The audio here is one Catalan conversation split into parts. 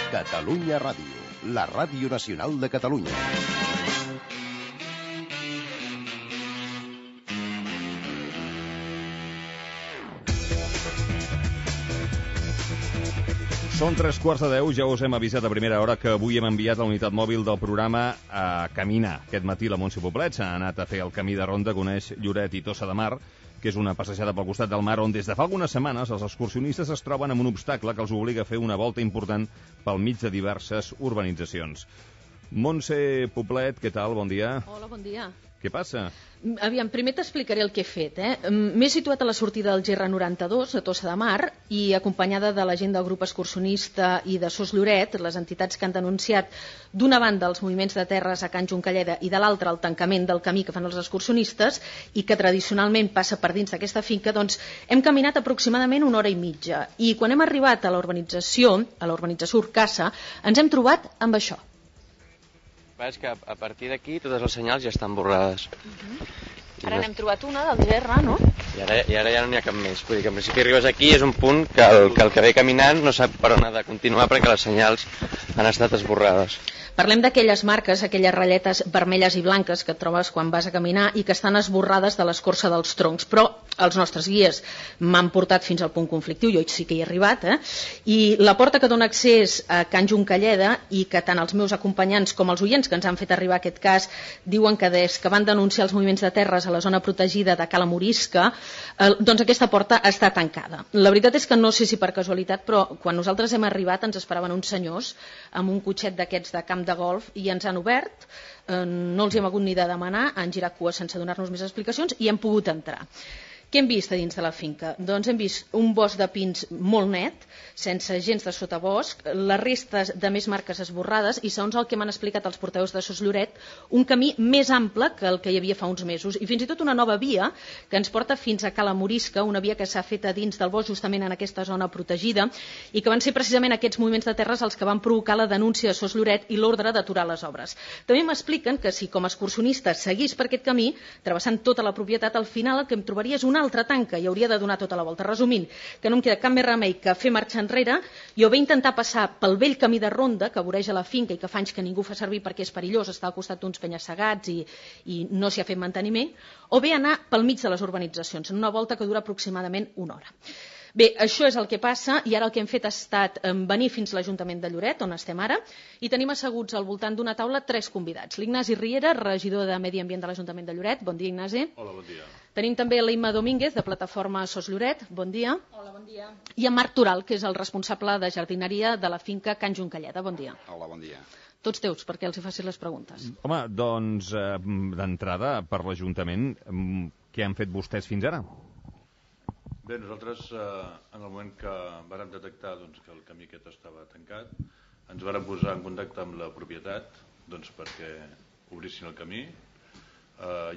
Catalunya Ràdio, la ràdio nacional de Catalunya. Són 3:15, ja us hem avisat a primera hora que avui hem enviat la unitat mòbil del programa a caminar. Aquest matí la Montse Poblet s'ha anat a fer el camí de ronda que uneix Lloret i Tossa de Mar, que és una passejada pel costat del mar on des de fa algunes setmanes els excursionistes es troben amb un obstacle que els obliga a fer una volta important pel mig de diverses urbanitzacions. Montse Poblet, què tal? Bon dia. Hola, bon dia. Què passa? Aviam, primer t'explicaré el que he fet. M'he situat a la sortida del GR92, a Tossa de Mar, i acompanyada de la gent del grup excursionista i de Sos Lloret, les entitats que han denunciat d'una banda els moviments de terres a Can Juncalleda i de l'altra el tancament del camí que fan els excursionistes i que tradicionalment passa per dins d'aquesta finca, doncs hem caminat aproximadament 1 hora i mitja. I quan hem arribat a la urbanització Urcassa, ens hem trobat amb això. És que a partir d'aquí totes les senyals ja estan borrades. Ara n'hem trobat una del GR, no? I ara ja no n'hi ha cap més. Vull dir que en principi arribes aquí és un punt que el que ve caminant no sap per on ha de continuar perquè les senyals han estat esborrades. Parlem d'aquelles marques, aquelles ratlletes vermelles i blanques que et trobes quan vas a caminar i que estan esborrades de l'escorça dels troncs, però els nostres guies m'han portat fins al punt conflictiu, jo sí que hi he arribat, i la porta que dona accés a Can Juncalleda i que tant els meus acompanyants com els oients que ens han fet arribar aquest cas diuen que des que van denunciar els moviments de terres a la zona protegida de Cala Morisca, doncs aquesta porta està tancada. La veritat és que no sé si per casualitat, però quan nosaltres hem arribat ens esperaven uns senyors amb un cotxet d'aquests de camp de golf i ens han obert, no els hi hem hagut ni de demanar, han girat cua sense donar-nos més explicacions i hem pogut entrar. Què hem vist a dins de la finca? Doncs hem vist un bosc de pins molt net, sense gens de sotabosc, les restes de més marques esborrades i, segons el que m'han explicat els portaveus de Sos Lloret, un camí més ample que el que hi havia fa uns mesos i fins i tot una nova via que ens porta fins a Cala Morisca, una via que s'ha fet a dins del bosc justament en aquesta zona protegida i que van ser precisament aquests moviments de terres els que van provocar la denúncia de Sos Lloret i l'ordre d'aturar les obres. També m'expliquen que si com a excursionista seguís per aquest camí, travessant tota la propietat, al final el que em trobaria és una altra tanca i hauria de donar tota la volta. Resumint, que no em queda cap més remei que fer marxa enrere i o bé intentar passar pel vell camí de ronda que voreja la finca i que fa anys que ningú fa servir perquè és perillós, està al costat d'uns penya-segats i no s'hi ha fet manteniment, o bé anar pel mig de les urbanitzacions, en una volta que dura aproximadament 1 hora. Bé, això és el que passa i ara el que hem fet ha estat venir fins a l'Ajuntament de Lloret, on estem ara, i tenim asseguts al voltant d'una taula 3 convidats. L'Ignasi Riera, regidor de Medi Ambient de l'Ajuntament de Lloret. Bon dia, Ignasi. Hola, bon dia. Tenim també l'Imma Domínguez, de Plataforma Sos Lloret. Bon dia. Hola, bon dia. I en Marc Toral, que és el responsable de jardineria de la finca Can Juncalleda. Bon dia. Hola, bon dia. Tots teus, perquè els hi facis les preguntes. Home, doncs, d'entrada, per l'Ajuntament, què han fet vostès fins ara? Bé, nosaltres, en el moment que vàrem detectar que el camí aquest estava tancat, ens vàrem posar en contacte amb la propietat perquè obrissin el camí.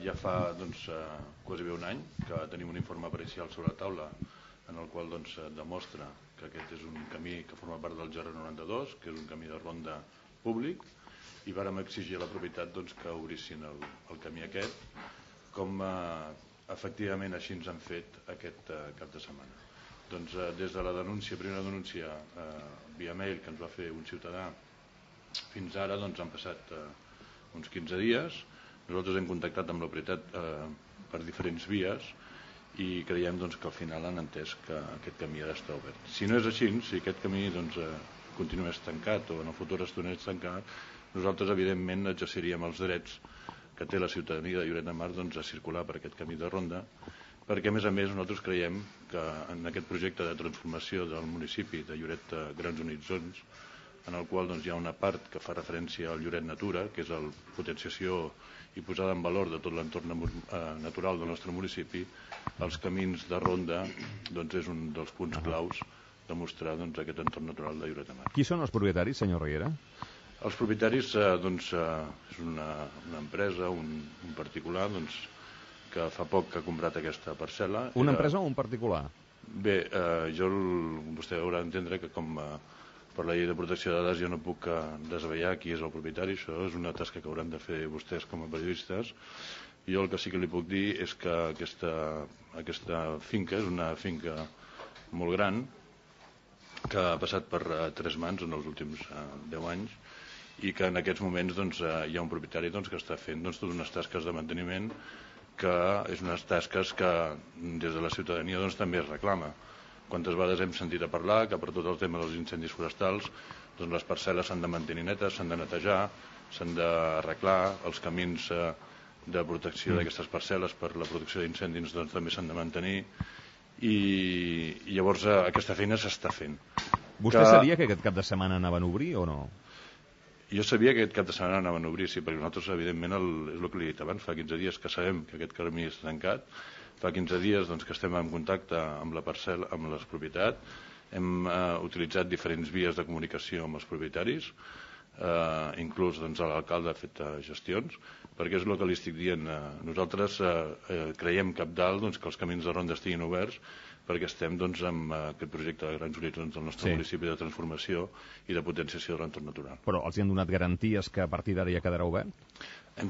Ja fa quasi bé un any que tenim un informe pericial sobre la taula en el qual demostra que aquest és un camí que forma part del GR92, que és un camí de ronda públic, i vàrem exigir a la propietat que obrissin el camí aquest, com efectivament així ens han fet aquest cap de setmana. Des de la primera denúncia via mail que ens va fer un ciutadà fins ara han passat uns 15 dies. Nosaltres hem contactat amb la propietat per diferents vies i creiem que al final han entès que aquest camí ha d'estar obert. Si no és així, si aquest camí continués tancat o en el futur estigués tancat, nosaltres evidentment exerciríem els drets que té la ciutadania de Lloret de Mar a circular per aquest camí de ronda, perquè a més nosaltres creiem que en aquest projecte de transformació del municipi de Lloret de Grans Horitzons, en el qual hi ha una part que fa referència al Lloret Natura, que és la potenciació i posada en valor de tot l'entorn natural del nostre municipi, els camins de ronda és un dels punts claus de mostrar aquest entorn natural de Lloret de Mar. Qui són els propietaris, senyor Riera? Els propietaris és una empresa, un particular, que fa poc que ha comprat aquesta parcel·la. Una empresa o un particular? Bé, vostè haurà d'entendre que com per la llei de protecció de dades jo no puc desvetllar qui és el propietari, això és una tasca que hauran de fer vostès com a periodistes. Jo el que sí que li puc dir és que aquesta finca és una finca molt gran, que ha passat per 3 mans en els últims 10 anys i que en aquests moments doncs, hi ha un propietari doncs, que està fent doncs, totes unes tasques de manteniment que és unes tasques que des de la ciutadania doncs, també es reclama. Quantes vegades hem sentit a parlar que per tot el tema dels incendis forestals doncs, les parcel·les s'han de mantenir netes, s'han de netejar, s'han d'arreglar, els camins de protecció d'aquestes parcel·les per la protecció d'incendis doncs, també s'han de mantenir i llavors aquesta feina s'està fent. Vostè sabia que aquest cap de setmana anaven a obrir o no? Jo sabia que aquest cap de setmana anaven a obrir, sí, perquè nosaltres, evidentment, és el que li he dit abans, fa 15 dies que sabem que aquest camí està tancat, fa 15 dies doncs, que estem en contacte amb la parcel·la, amb la propietat, hem utilitzat diferents vies de comunicació amb els propietaris, inclús doncs, l'alcalde ha fet gestions, perquè és el que li estic dient. Nosaltres creiem cabdal doncs, que els camins de ronda estiguin oberts perquè estem doncs, amb aquest projecte de grans horitzons del nostre municipi de transformació i de potenciació de l'entorn natural. Però els hi han donat garanties que a partir d'ara ja quedarà obert?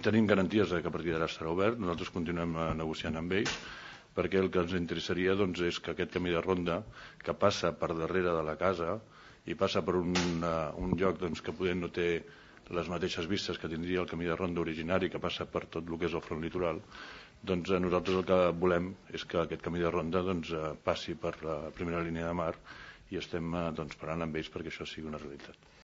Tenim garanties que a partir d'ara estarà obert. Nosaltres continuem negociant amb ells perquè el que ens interessaria doncs, és que aquest camí de ronda que passa per darrere de la casa i passa per un lloc doncs, que poder no té les mateixes vistes que tindria el camí de ronda originari que passa per tot el que és el front litoral, doncs nosaltres el que volem és que aquest camí de ronda doncs, passi per la primera línia de mar i estem doncs, parlant amb ells perquè això sigui una realitat.